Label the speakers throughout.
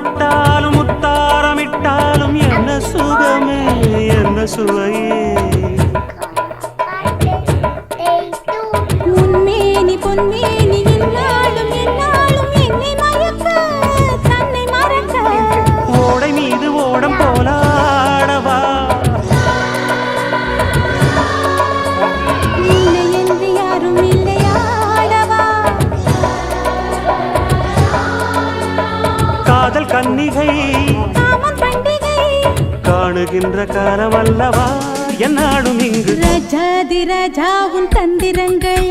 Speaker 1: பட்டாலும் முத்தாரமிட்டாலும் என்ன சுகமே என்ன சுவையே
Speaker 2: உன்மேனி பொன்மேனி என்னாலும் என்னாலும் என்னை மயக்க தன்னை மறக்க
Speaker 1: ஓடை மீது ஓடம் போலாடவா
Speaker 2: இல்லை என்று யாரும் இல்லையாடவா
Speaker 1: காதல் கன்னிகை
Speaker 2: காமன் பண்டிகை
Speaker 1: காணுகின்ற காலமல்லவா என்னாலும் இங்கு
Speaker 2: ரஜாதி ராஜாவும் தந்திரங்கள்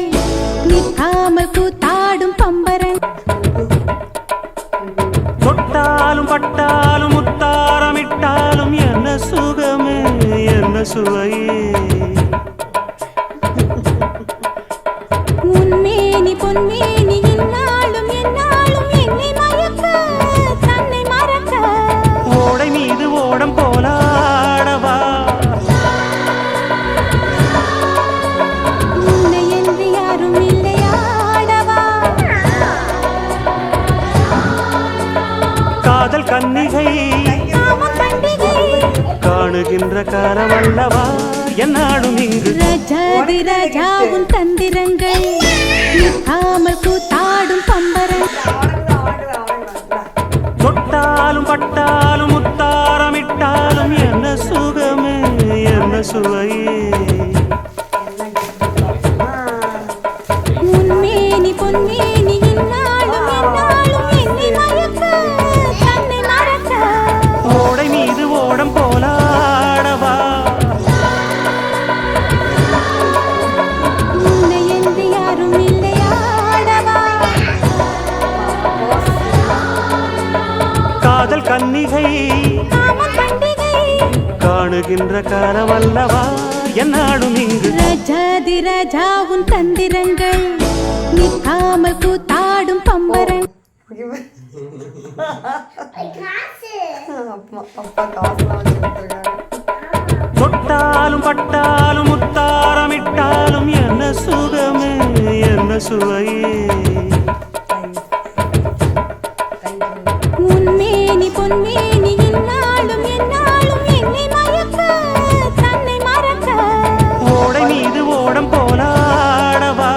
Speaker 2: நிற்காமல் கூத்தாடும் பம்பரன்
Speaker 1: தொட்டாலும் பட்டாலும் முத்தாரமிட்டாலும் என்ன சுகமே என்ன சுவையே
Speaker 2: உன்மேனி பொன்மேனி என்னாலும் என்னாலும் என்னை மயக்க தன்னை மறக்க
Speaker 1: ஓடை மீது ஓடம் போலாடவா
Speaker 2: இல்லை என்று யாரும் இல்லையாடவா
Speaker 1: காதல் கன்னிகை
Speaker 2: காமன் பண்டிகை
Speaker 1: காணுகின்ற காலமல்லவா என்னாலும் இங்கு
Speaker 2: ரஜாதி ராஜாவும் தந்திரங்கள் நிற்காமல் கூத்தாடும் பம்பரன்
Speaker 1: தொட்டாலும் பட்டாலும் முத்தாரமிட்டாலும் என்ன சுகமே என்ன சுவையே
Speaker 2: உன்மேனி பொன்மேனி என்னாலும் என்னாலும் என்னை மயக்க தன்னை மறக்க
Speaker 1: ஓடை மீது ஓடம் போலாடவா
Speaker 2: இல்லை என்று யாரும் இல்லையாடவா
Speaker 1: காதல் கன்னிகை
Speaker 2: காமன் பண்டிகை
Speaker 1: காணுகின்ற காலமல்லவா என்னாலும் இங்கு
Speaker 2: ரஜாதி ராஜாவும் தந்திரங்கள் நிற்காமல் கூத்தாடும் பம்பரன்
Speaker 1: தொட்டாலும் பட்டாலும் முத்தாரமிட்டாலும் என்ன சுகமே என்ன சுவையே
Speaker 2: உன்மேனி பொன்மேனி என்னாலும் என்னாலும் என்னை மயக்க தன்னை மறக்க
Speaker 1: ஓடை மீது ஓடம் போலாடவா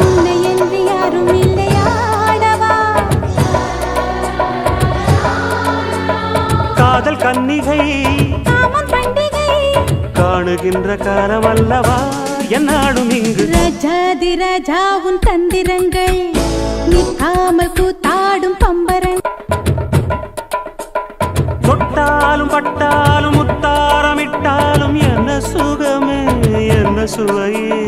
Speaker 2: இல்லை என்று யாரும் இல்லையாடவா
Speaker 1: காதல் கன்னிகை
Speaker 2: காமன் பண்டிகை
Speaker 1: காணுகின்ற காலமல்லவா என்னாலும் இங்கு
Speaker 2: ரஜாதி ராஜாவும் தந்திரங்கள் நிற்காமல் கூத்தாடும் பம்பரன்
Speaker 1: தொட்டாலும் பட்டாலும் முத்தாரமிட்டாலும் என்ன சுகமே என்ன சுவையே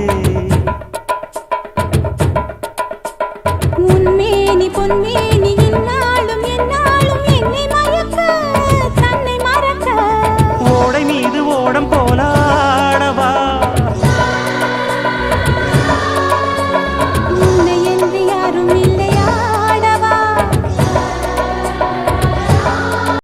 Speaker 2: உன்மேனி பொன்மேனி